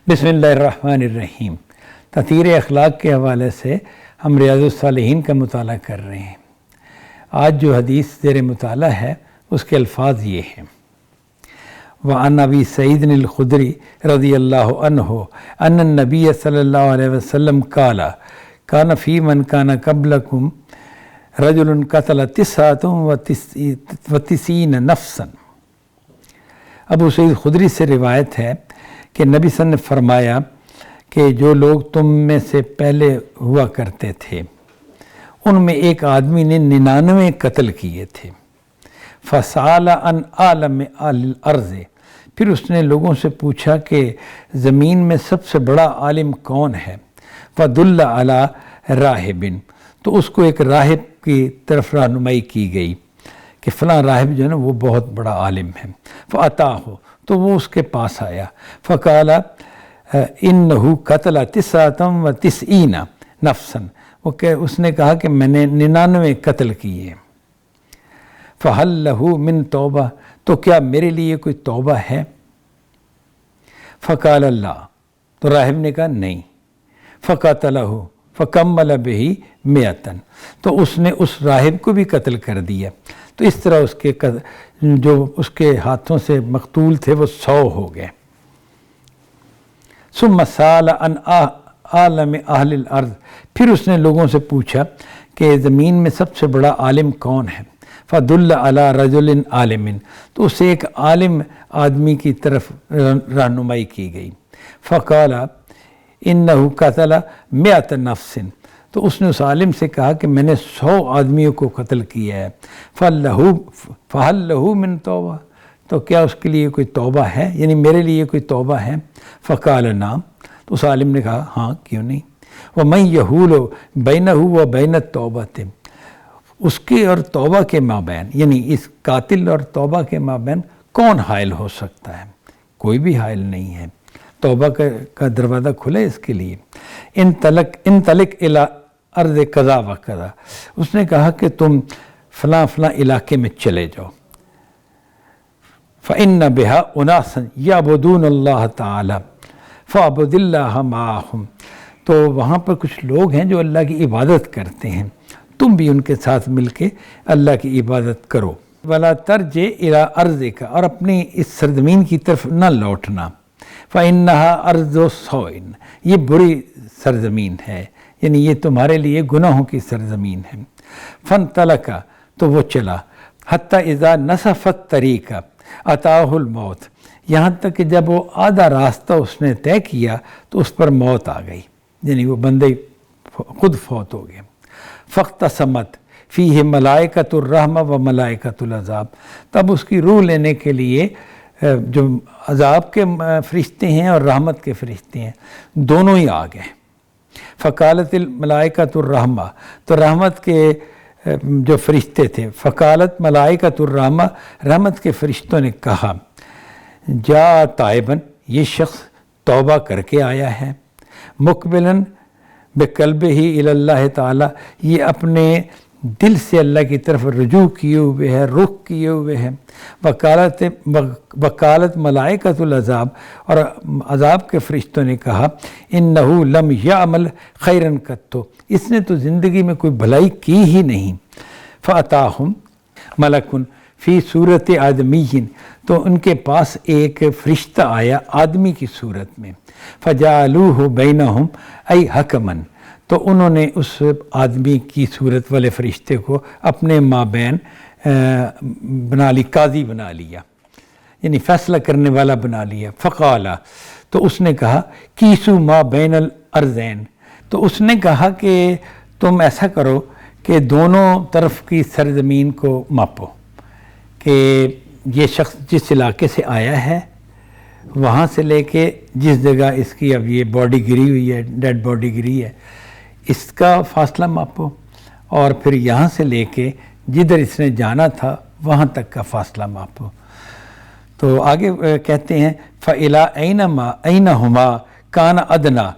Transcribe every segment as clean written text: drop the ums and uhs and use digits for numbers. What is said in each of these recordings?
बिस्मिल्लाहिर्रहमानिर्रहीम। ततीर अखलाक के हवाले से हम रियाज़ुस्सालिहीन का मुताला कर रहे हैं। आज जो हदीस ज़ेर मुताला है उसके अल्फाज ये हैं। वअन अबी सईद अल-खुदरी रज़ियल्लाहु अन्हु अन्न नबी सल्लल्लाहु अलैहि वसल्लम काला कान फ़ी मन कान क़ब्लकुम रजुलन क़तल तिस्अतन व तिसीन नफ्सन। अबू सईद खुदरी से रिवायत है कि नबी सल्लल्लाहु अलैहि वसल्लम ने फरमाया कि जो लोग तुम में से पहले हुआ करते थे उनमें एक आदमी ने 99 कत्ल किए थे। फ़साला अन आलम अर्ज़, फिर उसने लोगों से पूछा कि ज़मीन में सबसे बड़ा आलिम कौन है। फ़दुल्ला अला राहिबिन, तो उसको एक राहिब की तरफ रहनुमाई की गई कि फ़लाँ राहिब जो है ना वो बहुत बड़ा आलिम है। फ़अताहु, तो वो उसके पास आया। फ़काला इन्नहु क़तल तिस्अतन व तिस्ईन नफ्सन, उसने कहा कि मैंने 99 कत्ल किए। फ़हल लहू मिन तौबा, तो क्या मेरे लिए कोई तौबा है। फ़काल अल्लाह, तो राहिब ने कहा नहीं। फ़क़तलहु फ़कम्मल बिही मिअतन, तो उसने उस राहिब को भी कत्ल कर दिया। तो इस तरह उसके जो उसके हाथों से मकतूल थे वो 100 हो गए। सुम्मा साल अन आलम अहलिल अर्ज़, फिर उसने लोगों से पूछा कि ज़मीन में सबसे बड़ा आलिम कौन है। फ़दुल्ला अला रजुलिन आलिमिन, तो उसे एक आलिम आदमी की तरफ रहनुमाई की गई। फ़क़ाला इन्नहु क़तल मिअत नफ्सिन, तो उसने उस आलिम से कहा कि मैंने 100 आदमियों को कत्ल किया है। फ़हल लहू मिन तौबा, तो क्या उसके लिए कोई तौबा है, यानी मेरे लिए कोई तौबा है। फ़क़ाल नाम, तो उस आलिम ने कहा हाँ क्यों नहीं। वह मैं यहूलो बैनहु व बैन तौबत, उसके और तौबा के माबैन, यानी इस कातिल और तौबा के माबैन कौन हाइल हो सकता है, कोई भी हाइल नहीं है। तौबा का दरवाज़ा खुला है इसके लिए। इन तलक इला अर्ज़ कज़ा व कज़ा, उसने कहा कि तुम फ़लाँ फ़लाँ इलाके में चले जाओ। फ़इन्न बिहा उनासन यअबुदून अल्लाह ताला फ़अबुदिल्लाह माअहुम, तो वहाँ पर कुछ लोग हैं जो अल्लाह की इबादत करते हैं, तुम भी उनके साथ मिलके अल्लाह की इबादत करो। वला तरजे इला अर्ज़िका, और अपनी इस सरज़मीन की तरफ न लौटना। फ़इन्नहा अर्ज़ु सौइन, ये बुरी सरज़मीन है, यानी ये तुम्हारे लिए गुनाहों की सरज़मीन है। फ़न तलका, तो वो चला। हत्ता इज़ा नसफ़त तरीक़ा अताहुल मौत, यहाँ तक कि जब वो आधा रास्ता उसने तय किया तो उस पर मौत आ गई, यानी वो बंदे खुद फौत हो गए। फ़ख्तसमत फ़ीहि मलाइकतुर रहमा व मलाइकतुल अज़ाब, तब उसकी रूह लेने के लिए जो अज़ाब के फ़रिश्ते हैं और रहमत के फ़रिश्ते हैं दोनों ही आ गए। फ़क़ालतिल मलाइकतुर रहमा, तो रहमत के जो फ़रिश्ते थे, फ़क़ालत मलाइकतुर रहमा, रहमत के फ़रिश्तों ने कहा जा ताइबन, ये शख्स तौबा करके आया है। मुक़बिलन बिक़ल्बिही इलल्लाह ताला, ये अपने दिल से अल्लाह की तरफ रुजू किए हुए है, रुख किए हुए है। वकालत मलाइकतुल अज़ाब, और अज़ाब के फ़रिश्तों ने कहा इन्नहु लम यअमल खैरन कत्तो, इसने तो ज़िंदगी में कोई भलाई की ही नहीं। फ़अताहुम मलकुन फ़ी सूरत आदमीयिन, तो उनके पास एक फ़रिश्ता आया आदमी की सूरत में। फ़जालूहु बैनहुम ऐ हकमन, तो उन्होंने उस आदमी की सूरत वाले फ़रिश्ते को अपने माबैन बना ली, काजी बना लिया, यानी फ़ैसला करने वाला बना लिया। फ़क़ाला, तो उसने कहा कीसु मा बैनल अर्ज़ैन, तो उसने कहा कि तुम ऐसा करो कि दोनों तरफ की सरज़मीन को मापो, कि ये शख्स जिस इलाके से आया है वहाँ से लेके जिस जगह इसकी अब ये बॉडी गिरी हुई है, डेड बॉडी गिरी है, इसका फ़ासला मापो, और फिर यहाँ से लेके जिधर इसने जाना था वहाँ तक का फ़ासला मापो। तो आगे कहते हैं फ़इला ऐनहुमा कान अदना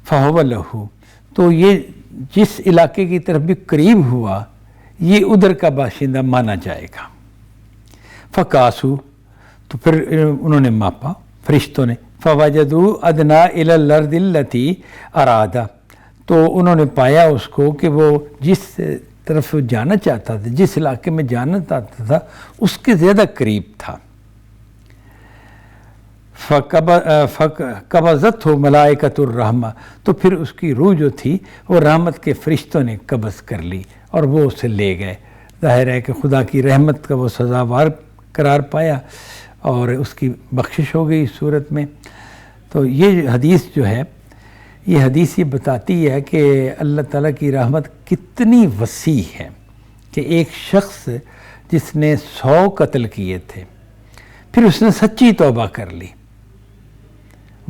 फ़हुव लहू, तो ये जिस इलाके की तरफ भी करीब हुआ ये उधर का बाशिंदा माना जाएगा। फ़कासू, तो फिर उन्होंने मापा, फरिश्तों ने فوجدوا ادنا الی الارض التی ارادا، تو انہوں نے پایا اس کو کہ وہ جس طرف جانا چاہتا تھا، جس علاقے میں جانا چاہتا تھا اس کے زیادہ قریب تھا۔ فقبضتہ ملائکۃ الرحمہ، تو پھر اس کی روح جو تھی وہ رحمت کے فرشتوں نے قبض کر لی اور وہ اسے لے گئے۔ ظاہر ہے کہ خدا کی رحمت کا وہ سزاوار قرار پایا اور اس کی بخشش ہو گئی اس صورت میں۔ تو یہ حدیث جو ہے، یہ حدیث یہ بتاتی ہے کہ اللہ تعالیٰ کی رحمت کتنی وسیع ہے کہ ایک شخص جس نے 100 قتل کیے تھے، پھر اس نے سچی توبہ کر لی،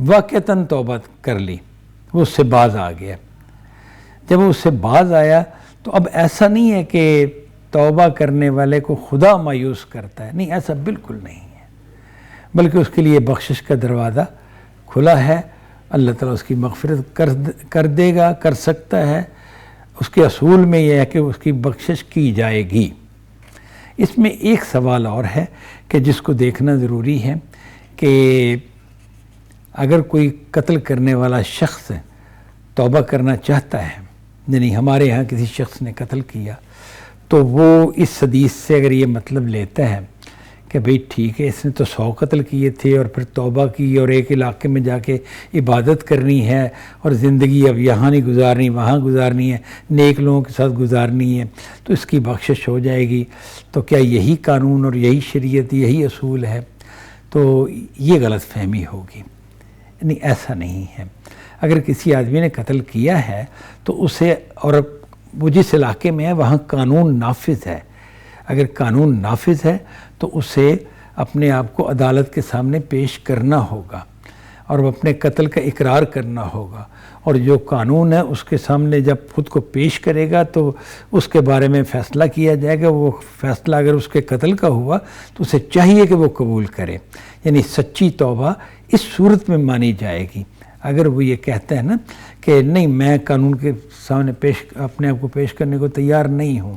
واقعتاً توبہ کر لی، وہ اس سے باز آ گیا۔ جب وہ اس سے باز آیا تو اب ایسا نہیں ہے کہ توبہ کرنے والے کو خدا مایوس کرتا ہے، نہیں، ایسا بالکل نہیں ہے، بلکہ اس کے لیے بخشش کا دروازہ کھلا ہے۔ اللہ تعالیٰ اس کی مغفرت کر دے گا، کر سکتا ہے۔ اس کے اصول میں یہ ہے کہ اس کی بخشش کی جائے گی۔ اس میں ایک سوال اور ہے کہ جس کو دیکھنا ضروری ہے کہ اگر کوئی قتل کرنے والا شخص توبہ کرنا چاہتا ہے، یعنی ہمارے ہاں کسی شخص نے قتل کیا، تو وہ اس حدیث سے اگر یہ مطلب لیتا ہے کہ بھئی ٹھیک ہے، اس نے تو 100 قتل کیے تھے اور پھر توبہ کی اور ایک علاقے میں جا کے عبادت کرنی ہے اور زندگی اب یہاں نہیں گزارنی، وہاں گزارنی ہے، نیک لوگوں کے ساتھ گزارنی ہے، تو اس کی بخشش ہو جائے گی، تو کیا یہی قانون اور یہی شریعت، یہی اصول ہے؟ تو یہ غلط فہمی ہوگی، نہیں، ایسا نہیں ہے۔ اگر کسی آدمی نے قتل کیا ہے تو اسے، اور وہ جس علاقے میں ہے وہاں قانون نافذ ہے، اگر قانون نافذ ہے تو اسے اپنے آپ کو عدالت کے سامنے پیش کرنا ہوگا اور وہ اپنے قتل کا اقرار کرنا ہوگا، اور جو قانون ہے اس کے سامنے جب خود کو پیش کرے گا تو اس کے بارے میں فیصلہ کیا جائے گا۔ وہ فیصلہ اگر اس کے قتل کا ہوا تو اسے چاہیے کہ وہ قبول کرے، یعنی سچی توبہ اس صورت میں مانی جائے گی۔ اگر وہ یہ کہتا ہے نا کہ نہیں، میں قانون کے سامنے اپنے آپ کو پیش کرنے کو تیار نہیں ہوں،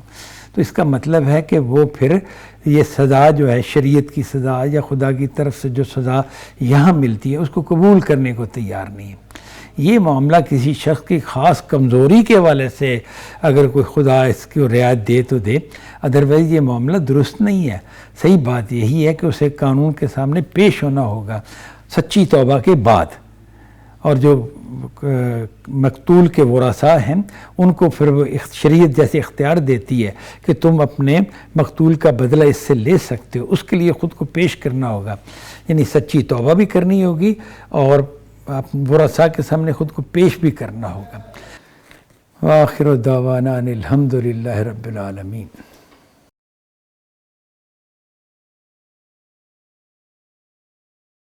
تو اس کا مطلب ہے کہ وہ پھر یہ سزا جو ہے، شریعت کی سزا یا خدا کی طرف سے جو سزا یہاں ملتی ہے، اس کو قبول کرنے کو تیار نہیں ہے۔ یہ معاملہ کسی شخص کی خاص کمزوری کے حوالے سے اگر کوئی خدا اس کی رعایت دے تو دے، ادروائز یہ معاملہ درست نہیں ہے۔ صحیح بات یہی ہے کہ اسے قانون کے سامنے پیش ہونا ہوگا سچی توبہ کے بعد، اور جو مقتول کے ورثاء ہیں ان کو پھر وہ شریعت جیسے اختیار دیتی ہے کہ تم اپنے مقتول کا بدلہ اس سے لے سکتے ہو، اس کے لیے خود کو پیش کرنا ہوگا، یعنی سچی توبہ بھی کرنی ہوگی اور ورثاء کے سامنے خود کو پیش بھی کرنا ہوگا۔ وآخر دعوانا ان الحمد للہ رب العالمین۔